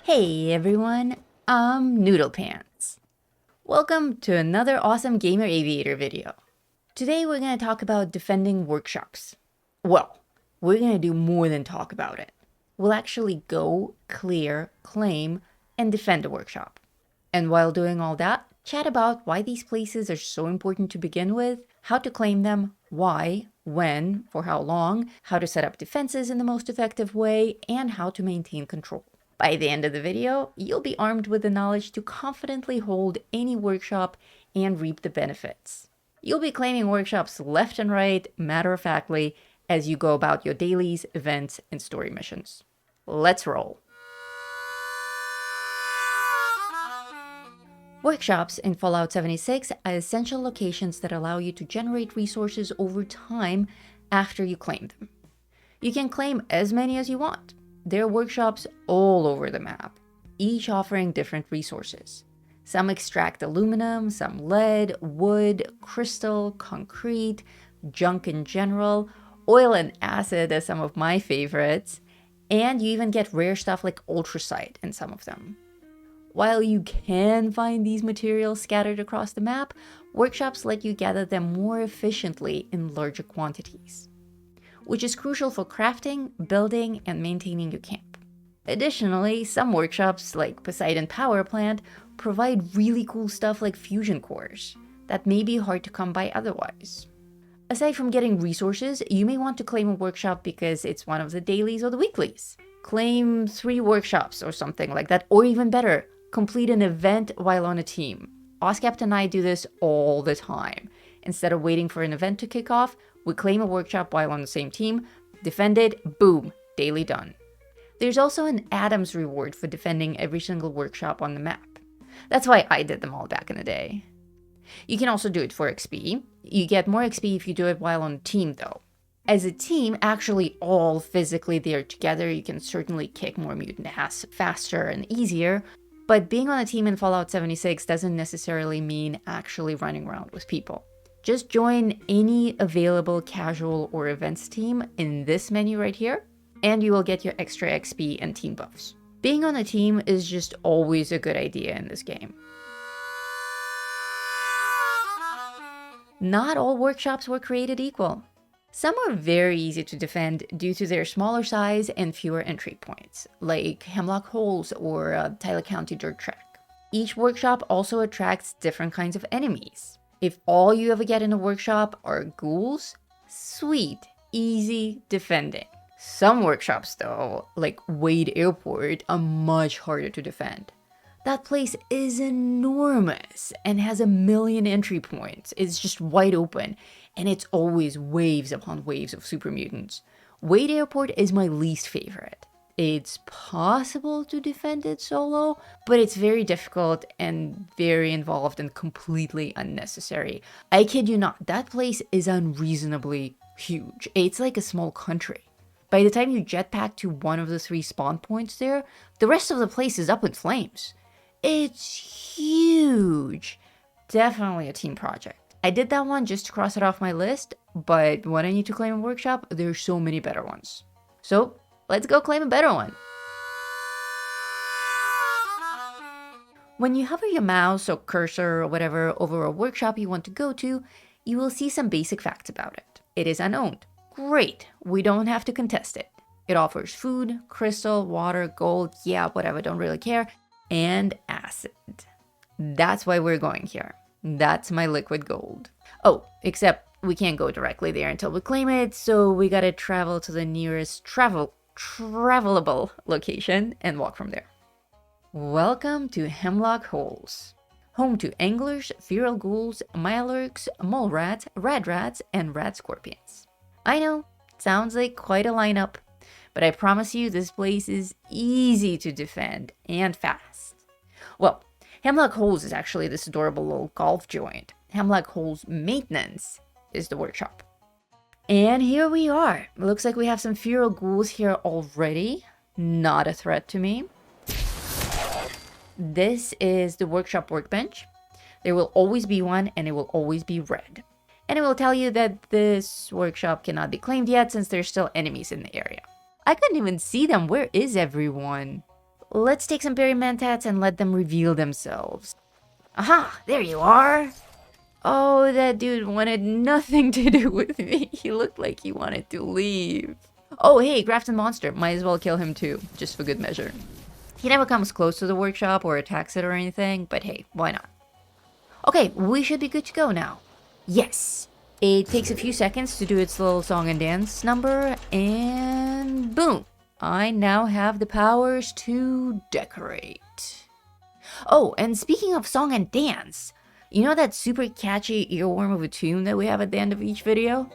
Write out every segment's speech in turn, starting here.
Hey everyone, I'm Noodle Pants. Welcome to another awesome Gamer Aviator video. Today we're going to talk about defending workshops. Well, we're going to do more than talk about it. We'll actually go, clear, claim, and defend a workshop. And while doing all that, chat about why these places are so important to begin with, how to claim them, why, when, for how long, how to set up defenses in the most effective way, and how to maintain control. By the end of the video, you'll be armed with the knowledge to confidently hold any workshop and reap the benefits. You'll be claiming workshops left and right, matter-of-factly, as you go about your dailies, events, and story missions. Let's roll! Workshops in Fallout 76 are essential locations that allow you to generate resources over time after you claim them. You can claim as many as you want. There are workshops all over the map, each offering different resources. Some extract aluminum, some lead, wood, crystal, concrete, junk in general, oil and acid are some of my favorites, and you even get rare stuff like ultracite in some of them. While you can find these materials scattered across the map, workshops let you gather them more efficiently in larger quantities, which is crucial for crafting, building, and maintaining your camp. Additionally, some workshops, like Poseidon Power Plant, provide really cool stuff like fusion cores that may be hard to come by otherwise. Aside from getting resources, you may want to claim a workshop because it's one of the dailies or the weeklies. Claim 3 workshops or something like that, or even better, complete an event while on a team. OSCAPT and I do this all the time. Instead of waiting for an event to kick off, we claim a workshop while on the same team, defend it, boom, daily done. There's also an Adams reward for defending every single workshop on the map. That's why I did them all back in the day. You can also do it for XP. You get more XP if you do it while on a team though. As a team, actually all physically there together, you can certainly kick more mutant ass faster and easier, but being on a team in Fallout 76 doesn't necessarily mean actually running around with people. Just join any available casual or events team in this menu right here, and you will get your extra XP and team buffs. Being on a team is just always a good idea in this game. Not all workshops were created equal. Some are very easy to defend due to their smaller size and fewer entry points, like Hemlock Holes or Tyler County Dirt Track. Each workshop also attracts different kinds of enemies. If all you ever get in a workshop are ghouls, sweet, easy defending. Some workshops though, like Wade Airport, are much harder to defend. That place is enormous and has a million entry points. It's just wide open, and it's always waves upon waves of super mutants. Wade Airport is my least favorite. It's possible to defend it solo, but it's very difficult and very involved and completely unnecessary. I kid you not, that place is unreasonably huge. It's like a small country. By the time you jetpack to one of the 3 spawn points there, the rest of the place is up in flames. It's huge. Definitely a team project. I did that one just to cross it off my list, but when I need to claim a workshop, there's so many better ones. So, let's go claim a better one. When you hover your mouse or cursor or whatever over a workshop you want to go to, you will see some basic facts about it. It is unowned. Great, we don't have to contest it. It offers food, crystal, water, gold, yeah, whatever, don't really care, and acid. That's why we're going here. That's my liquid gold. Oh, except we can't go directly there until we claim it, so we gotta travel to the nearest travelable location and walk from there. Welcome to Hemlock Holes, home to anglers, feral ghouls, milorks, mole rats, rad rats, and rat scorpions. I know, sounds like quite a lineup, but I promise you this place is easy to defend and fast. Well, Hemlock Holes is actually this adorable little golf joint. Hemlock Holes Maintenance is the workshop. And here we are. Looks like we have some feral ghouls here already. Not a threat to me. This is the workshop workbench. There will always be one, and it will always be red. And it will tell you that this workshop cannot be claimed yet since there's still enemies in the area. I couldn't even see them. Where is everyone? let's take some perimentats and let them reveal themselves. Aha, there you are. Oh, that dude wanted nothing to do with me. He looked like he wanted to leave. Oh, hey, Grafton Monster. Might as well kill him too, just for good measure. He never comes close to the workshop or attacks it or anything, but hey, why not? Okay, we should be good to go now. Yes. It takes a few seconds to do its little song and dance number, and boom. I now have the powers to decorate. Oh, and speaking of song and dance, you know that super catchy earworm of a tune that we have at the end of each video?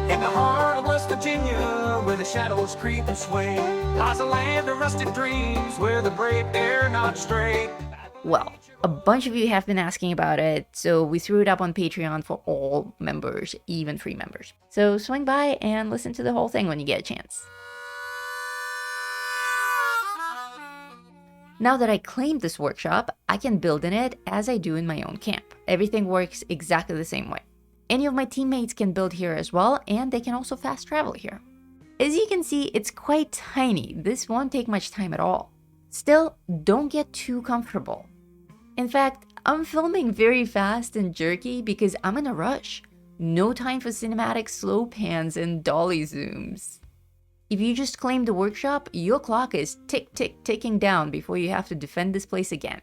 In the heart of West Virginia, where the shadows creep and sway, lies a land of rusted dreams, where the brave dare not stray. Well, a bunch of you have been asking about it, so we threw it up on Patreon for all members, even free members. So swing by and listen to the whole thing when you get a chance. Now that I claimed this workshop, I can build in it as I do in my own camp. Everything works exactly the same way. Any of my teammates can build here as well, and they can also fast travel here. As you can see, it's quite tiny. This won't take much time at all. Still, don't get too comfortable. In fact, I'm filming very fast and jerky because I'm in a rush. No time for cinematic slow pans and dolly zooms. If you just claim the workshop, your clock is ticking down before you have to defend this place again.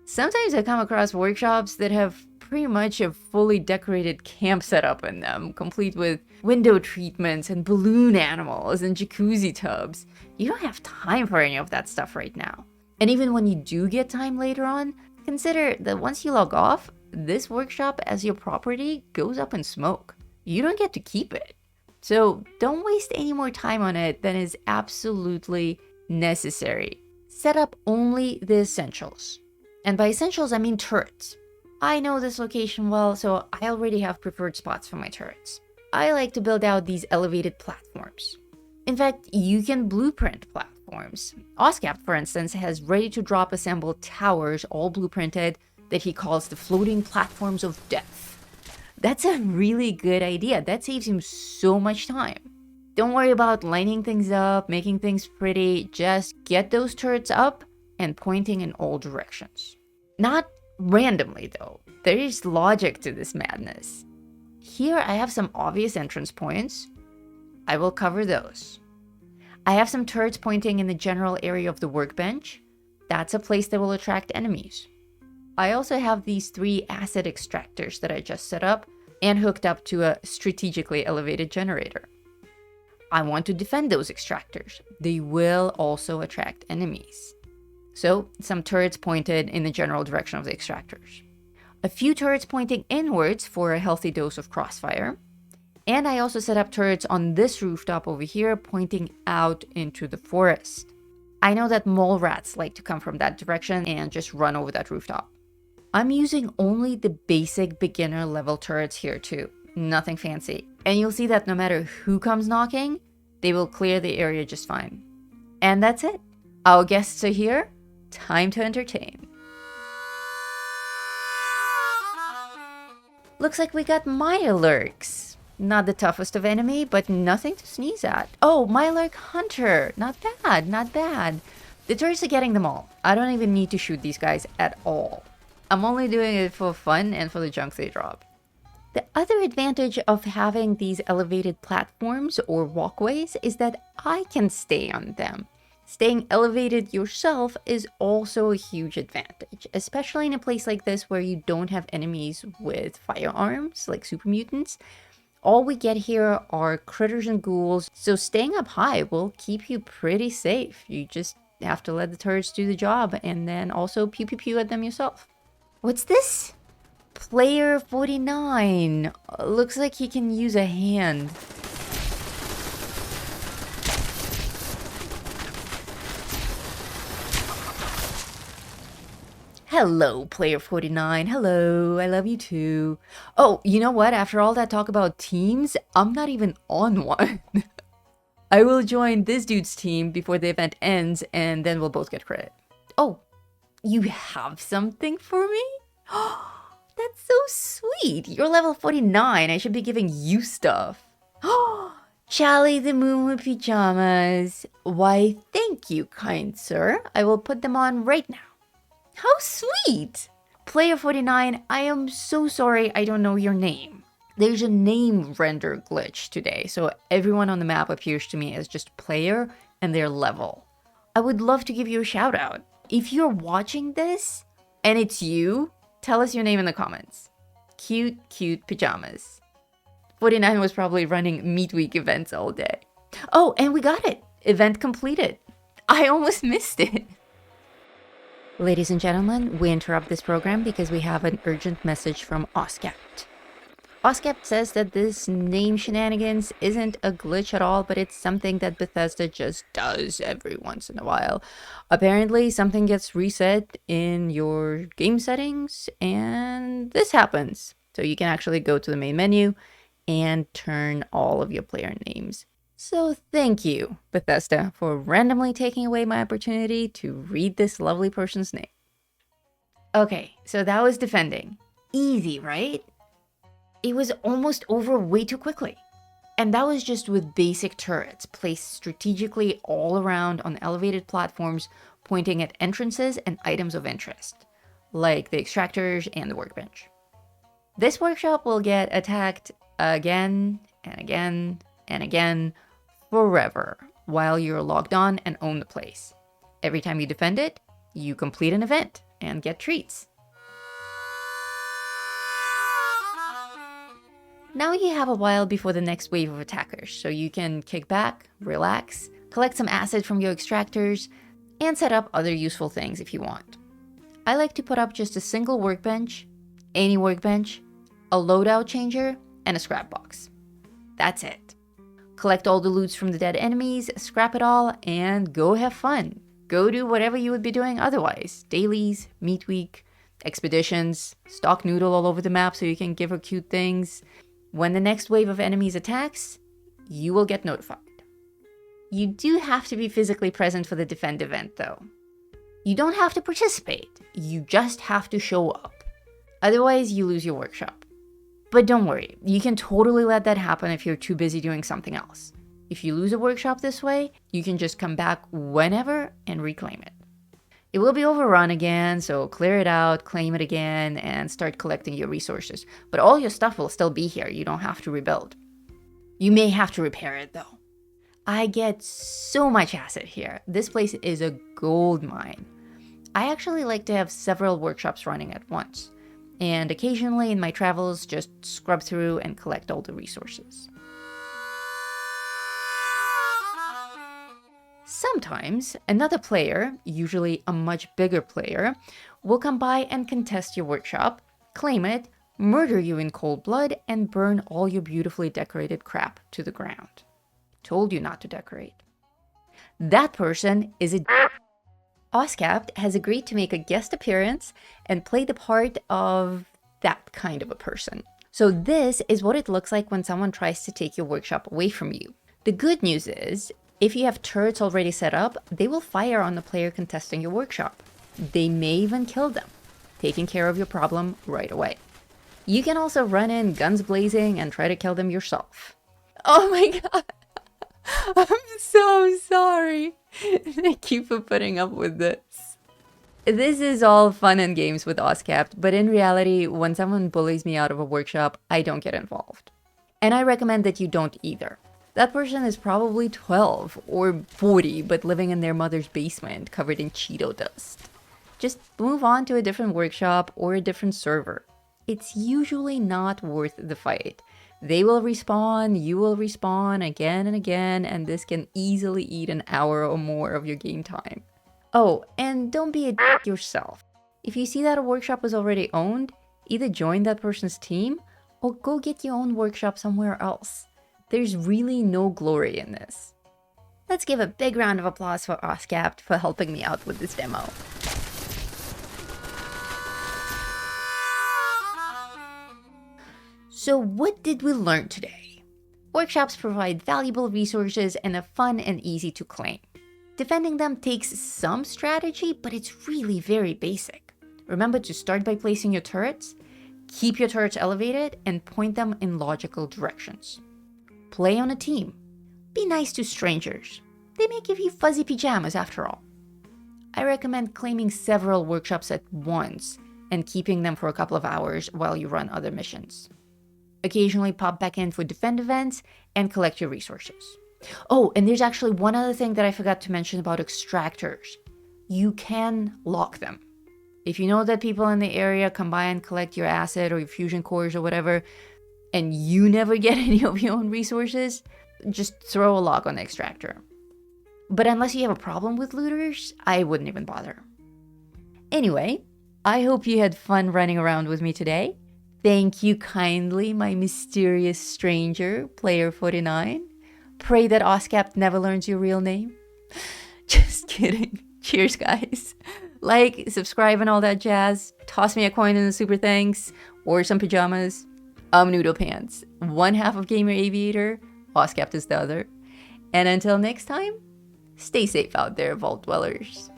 Sometimes I come across workshops that have pretty much a fully decorated camp setup in them, complete with window treatments and balloon animals and jacuzzi tubs. You don't have time for any of that stuff right now. And even when you do get time later on, consider that once you log off, this workshop as your property goes up in smoke. You don't get to keep it. So don't waste any more time on it than is absolutely necessary. Set up only the essentials. And by essentials, I mean turrets. I know this location well, so I already have preferred spots for my turrets. I like to build out these elevated platforms. In fact, you can blueprint platforms. Oscap, for instance, has ready-to-drop assembled towers, all blueprinted, that he calls the floating platforms of death. That's a really good idea. That saves him so much time. Don't worry about lining things up, making things pretty. Just get those turrets up and pointing in all directions. Not randomly, though. There is logic to this madness. Here I have some obvious entrance points. I will cover those. I have some turrets pointing in the general area of the workbench. That's a place that will attract enemies. I also have these 3 acid extractors that I just set up and hooked up to a strategically elevated generator. I want to defend those extractors. They will also attract enemies. So, some turrets pointed in the general direction of the extractors. A few turrets pointing inwards for a healthy dose of crossfire. And I also set up turrets on this rooftop over here pointing out into the forest. I know that mole rats like to come from that direction and just run over that rooftop. I'm using only the basic beginner level turrets here too. Nothing fancy. And you'll see that no matter who comes knocking, they will clear the area just fine. And that's it. Our guests are here. Time to entertain. Looks like we got Mirelurks. Not the toughest of enemy, but nothing to sneeze at. Oh, Mirelurk Hunter. Not bad, not bad. The turrets are getting them all. I don't even need to shoot these guys at all. I'm only doing it for fun and for the junk they drop. The other advantage of having these elevated platforms or walkways is that I can stay on them. Staying elevated yourself is also a huge advantage, especially in a place like this where you don't have enemies with firearms, like super mutants. All we get here are critters and ghouls, so staying up high will keep you pretty safe. You just have to let the turrets do the job and then also pew pew pew at them yourself. What's this? Player 49. Looks like he can use a hand. Hello, Player 49. Hello, I love you too. Oh, you know what? After all that talk about teams, I'm not even on one. I will join this dude's team before the event ends, and then we'll both get credit. Oh, you have something for me? That's so sweet. You're level 49. I should be giving you stuff. Charlie the Moon with pajamas. Why, thank you, kind sir. I will put them on right now. How sweet! Player 49, I am so sorry I don't know your name. There's a name render glitch today, so everyone on the map appears to me as just player and their level. I would love to give you a shout out. If you're watching this and it's you, tell us your name in the comments. Cute, cute pajamas. 49 was probably running Meat Week events all day. Oh, and we got it. Event completed. I almost missed it. Ladies and gentlemen, we interrupt this program because we have an urgent message from Oscapt. Oscapt says that this name shenanigans isn't a glitch at all, but it's something that Bethesda just does every once in a while. Apparently, something gets reset in your game settings, and this happens. So you can actually go to the main menu and turn all of your player names. So thank you, Bethesda, for randomly taking away my opportunity to read this lovely person's name. Okay, so that was defending. Easy, right? It was almost over way too quickly. And that was just with basic turrets placed strategically all around on elevated platforms pointing at entrances and items of interest, like the extractors and the workbench. This workshop will get attacked again and again and again forever while you're logged on and own the place. Every time you defend it, you complete an event and get treats. Now you have a while before the next wave of attackers, so you can kick back, relax, collect some acid from your extractors, and set up other useful things if you want. I like to put up just a single workbench, any workbench, a loadout changer, and a scrap box. That's it. Collect all the loots from the dead enemies, scrap it all, and go have fun. Go do whatever you would be doing otherwise. Dailies, Meat Week, expeditions, stock Noodle all over the map so you can give her cute things. When the next wave of enemies attacks, you will get notified. You do have to be physically present for the defend event though. You don't have to participate, you just have to show up. Otherwise, you lose your workshop. But don't worry, you can totally let that happen if you're too busy doing something else. If you lose a workshop this way, you can just come back whenever and reclaim it. It will be overrun again, so clear it out, claim it again, and start collecting your resources. But all your stuff will still be here, you don't have to rebuild. You may have to repair it though. I get so much acid here. This place is a gold mine. I actually like to have several workshops running at once, and occasionally in my travels just scrub through and collect all the resources. Sometimes another player, usually a much bigger player, will come by and contest your workshop, claim it, murder you in cold blood, and burn all your beautifully decorated crap to the ground. Told you not to decorate. That person is a Oscapt has agreed to make a guest appearance and play the part of that kind of a person. So this is what it looks like when someone tries to take your workshop away from you. The good news is, if you have turrets already set up, they will fire on the player contesting your workshop. They may even kill them, taking care of your problem right away. You can also run in guns blazing and try to kill them yourself. Oh my god! I'm so sorry! Thank you for putting up with this. This is all fun and games with Oscapt, but in reality, when someone bullies me out of a workshop, I don't get involved. And I recommend that you don't either. That person is probably 12 or 40, but living in their mother's basement covered in Cheeto dust. Just move on to a different workshop or a different server. It's usually not worth the fight. They will respawn, you will respawn again and again, and this can easily eat an hour or more of your game time. Oh, and don't be a dick yourself. If you see that a workshop is already owned, either join that person's team or go get your own workshop somewhere else. There's really no glory in this. Let's give a big round of applause for Oscapt for helping me out with this demo. So what did we learn today? Workshops provide valuable resources and are fun and easy to claim. Defending them takes some strategy, but it's really very basic. Remember to start by placing your turrets, keep your turrets elevated, and point them in logical directions. Play on a team. be nice to strangers. They may give you fuzzy pajamas after all. I recommend claiming several workshops at once and keeping them for a couple of hours while you run other missions. Occasionally pop back in for defend events and collect your resources. Oh, and there's actually one other thing that I forgot to mention about extractors. You can lock them. If you know that people in the area come by and collect your acid or your fusion cores or whatever, and you never get any of your own resources, just throw a lock on the extractor. But unless you have a problem with looters, I wouldn't even bother. Anyway, I hope you had fun running around with me today. Thank you kindly, my mysterious stranger, Player 49. Pray that OSCAP never learns your real name. Just kidding. Cheers, guys. Like, subscribe, and all that jazz. Toss me a coin in the super thanks, or some pajamas. I'm Noodle Pants, one half of Gamer Aviator. OSCAP is the other. And until next time, stay safe out there, Vault Dwellers.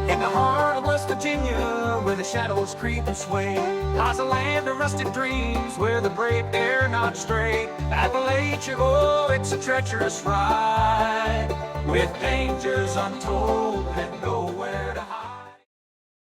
In the heart of West Virginia, where the shadows creep and sway, lies a land of rusted dreams, where the brave dare not stray. Appalachia, oh, it's a treacherous ride, with dangers untold and nowhere to hide.